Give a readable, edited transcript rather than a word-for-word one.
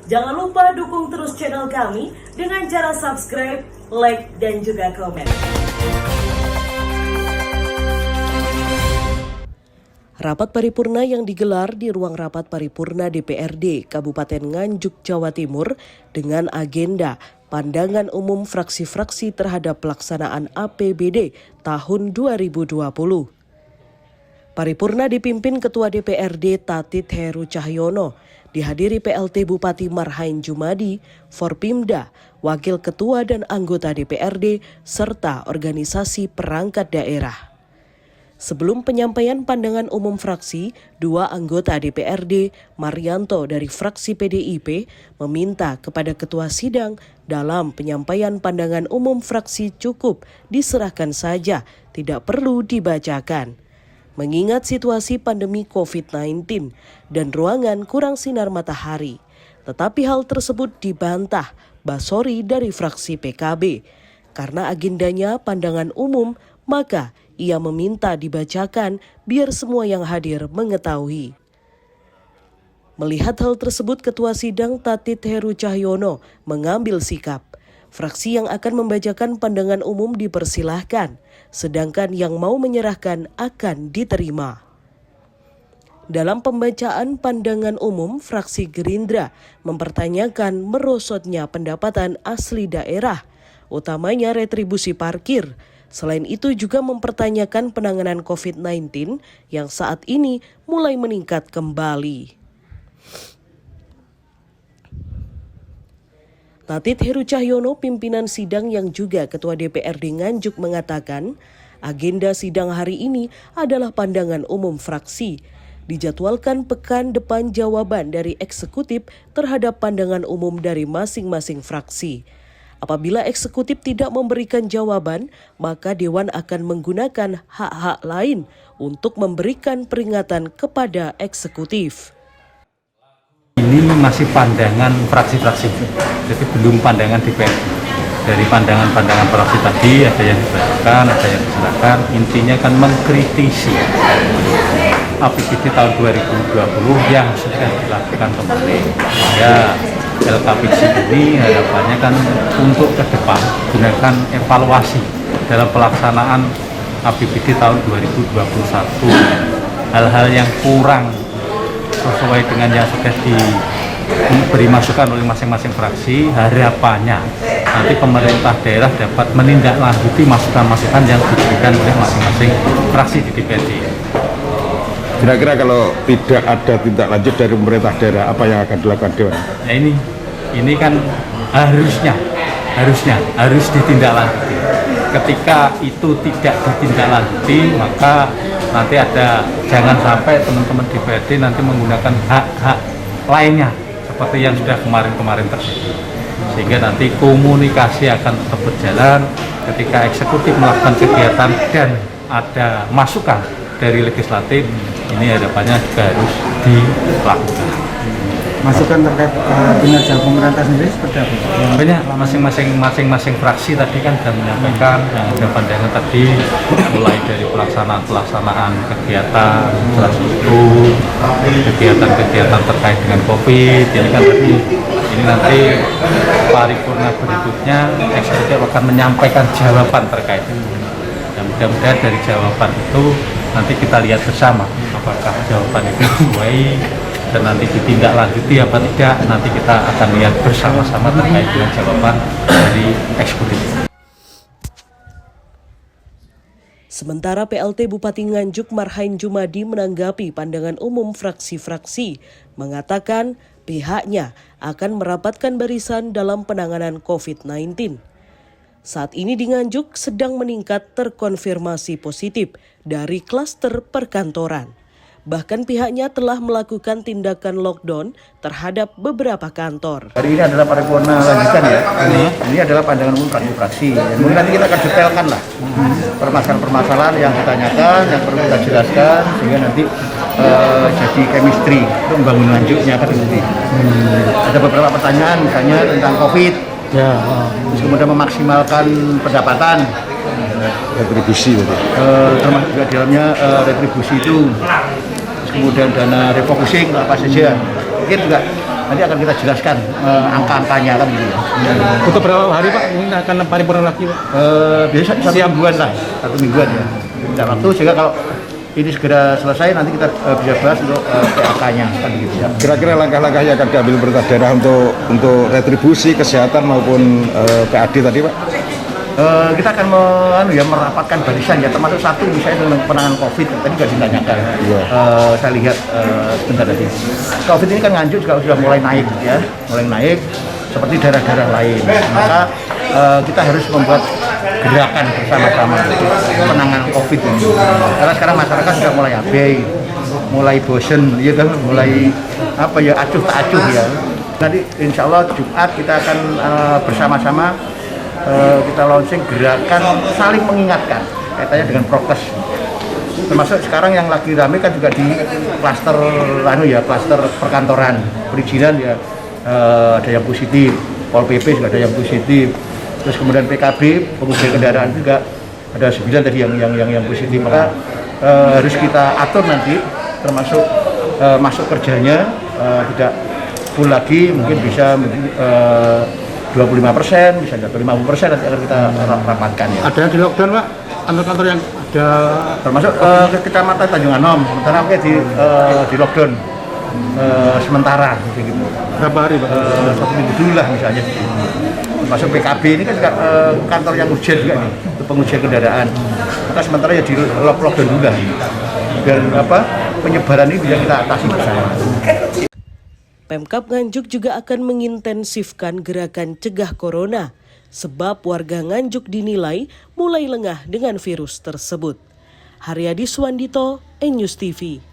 Jangan lupa dukung terus channel kami dengan cara subscribe, like, dan juga komen. Rapat paripurna yang digelar di ruang rapat paripurna DPRD Kabupaten Nganjuk, Jawa Timur dengan agenda pandangan umum fraksi-fraksi terhadap pelaksanaan APBD tahun 2020. Paripurna dipimpin Ketua DPRD Tatit Heru Cahyono, dihadiri PLT Bupati Marhain Jumadi, Forpimda, Wakil Ketua dan anggota DPRD, serta organisasi perangkat daerah. Sebelum penyampaian pandangan umum fraksi, dua anggota DPRD, Marianto dari fraksi PDIP, meminta kepada Ketua Sidang dalam penyampaian pandangan umum fraksi cukup diserahkan saja, tidak perlu dibacakan. Mengingat situasi pandemi COVID-19 dan ruangan kurang sinar matahari. Tetapi hal tersebut dibantah Basori dari fraksi PKB. Karena agendanya pandangan umum, maka ia meminta dibacakan biar semua yang hadir mengetahui. Melihat hal tersebut, Ketua Sidang Tatit Heru Cahyono mengambil sikap. Fraksi yang akan membacakan pandangan umum dipersilahkan, sedangkan yang mau menyerahkan akan diterima. Dalam pembacaan pandangan umum, fraksi Gerindra mempertanyakan merosotnya pendapatan asli daerah, utamanya retribusi parkir. Selain itu juga mempertanyakan penanganan COVID-19 yang saat ini mulai meningkat kembali. Tatit Heru Cahyono, pimpinan sidang yang juga Ketua DPRD Nganjuk, mengatakan agenda sidang hari ini adalah pandangan umum fraksi. Dijadwalkan pekan depan jawaban dari eksekutif terhadap pandangan umum dari masing-masing fraksi. Apabila eksekutif tidak memberikan jawaban, maka Dewan akan menggunakan hak-hak lain untuk memberikan peringatan kepada eksekutif. Ini masih pandangan fraksi-fraksi, jadi belum pandangan DPR. Dari pandangan-pandangan fraksi tadi ada yang dibacakan, ada yang diserahkan. Intinya kan mengkritisi APBD tahun 2020 yang sudah dilakukan kemarin. Ya, LKPC ini harapannya kan untuk ke depan gunakan evaluasi dalam pelaksanaan APBD tahun 2021. Hal-hal yang kurang sesuai dengan yang sudah diberi masukan oleh masing-masing fraksi, harapannya nanti pemerintah daerah dapat menindaklanjuti masukan-masukan yang diberikan oleh masing-masing fraksi di DPRD. Kira-kira kalau tidak ada tindak lanjut dari pemerintah daerah, apa yang akan dilakukan Dewan? Nah ini kan harus ditindaklanjuti. Ketika itu tidak ditindaklanjuti, maka nanti jangan sampai teman-teman DPRD nanti menggunakan hak-hak lainnya seperti yang sudah kemarin-kemarin terjadi. Sehingga nanti komunikasi akan tetap berjalan ketika eksekutif melakukan kegiatan dan ada masukan dari legislatif, ini harapannya juga harus dilakukan. Masukan terkait kinerja pemerintah sendiri seperti apa? Banyak, masing-masing fraksi tadi kan sudah menyampaikan ada pandangan tadi, mulai dari pelaksanaan kegiatan infrastruktur, kegiatan terkait dengan COVID. Ini kan tadi, ini nanti paripurna berikutnya eksekutif akan menyampaikan jawaban terkait itu. Dan mudah-mudahan dari jawaban itu nanti kita lihat bersama apakah jawaban itu sesuai dan nanti ditindaklanjuti apa tidak, nanti kita akan lihat bersama-sama terkait dengan jawaban dari eksekutif. Sementara PLT Bupati Nganjuk Marhain Jumadi menanggapi pandangan umum fraksi-fraksi, mengatakan pihaknya akan merapatkan barisan dalam penanganan COVID-19. Saat ini di Nganjuk sedang meningkat terkonfirmasi positif dari klaster perkantoran. Bahkan pihaknya telah melakukan tindakan lockdown terhadap beberapa kantor. Hari ini adalah paripurna lanjutan ya. Ini adalah pandangan umum fraksi. Mungkin nanti kita akan detailkan lah permasalahan-permasalahan yang ditanyakan, yang perlu kita jelaskan, sehingga nanti jadi chemistry untuk membangun lanjutnya kan nanti. Ada beberapa pertanyaan misalnya tentang COVID, terus kemudian memaksimalkan pendapatan, Retribusi termasuk juga di dalamnya retribusi itu. Kemudian dana refocusing apa saja, mungkin juga nanti akan kita jelaskan angka-angkanya kan gitu ya. Untuk berapa hari Pak? Ini akan paripurna lagi Pak? Biasanya satu mingguan lah, 1 mingguan ya. Tidak waktu sehingga kalau ini segera selesai nanti kita bisa bahas untuk PAK-nya kan gitu ya. Kira-kira langkah-langkah yang akan diambil pemerintah daerah untuk retribusi kesehatan maupun PAD tadi Pak? Kita akan merapatkan barisan ya, termasuk satu misalnya dengan penanganan COVID tadi juga ditanyakan. Saya lihat sebentar tadi. COVID ini kan Nganjuk juga sudah mulai naik ya, mulai naik seperti daerah-daerah lain. Maka kita harus membuat gerakan bersama-sama penanganan COVID ini. Karena sekarang masyarakat sudah mulai abai, mulai bosen, ya kan, mulai acuh tak acuh ya. Nanti insya Allah Jumat kita akan bersama-sama kita launching gerakan saling mengingatkan kaitannya dengan prokes. Termasuk sekarang yang lagi rame kan juga di klaster klaster perkantoran, perizinan ya, ada yang positif, Pol PP juga ada yang positif. Terus kemudian PKB, pengemudi kendaraan juga ada 9 tadi yang positif. Maka harus kita atur nanti, termasuk masuk kerjanya tidak full lagi, mungkin bisa 25%, bisa jatuh 50%, nanti akan kita rapatkan ya. Ada yang di lockdown Pak? Kantor-kantor yang ada termasuk Kecamatan Tanjung Anom, sementara di lockdown sementara gitu. berapa hari Pak? 1 minggu dulu lah misalnya. Termasuk PKB ini kan juga kantor yang ujian juga nih, untuk pengujian kendaraan. Maka sementara ya di lockdown dulu lah. Biar penyebaran ini bisa kita atasi bersama. Pemkab Nganjuk juga akan mengintensifkan gerakan cegah corona sebab warga Nganjuk dinilai mulai lengah dengan virus tersebut. Haryadi Swandito, ENews TV.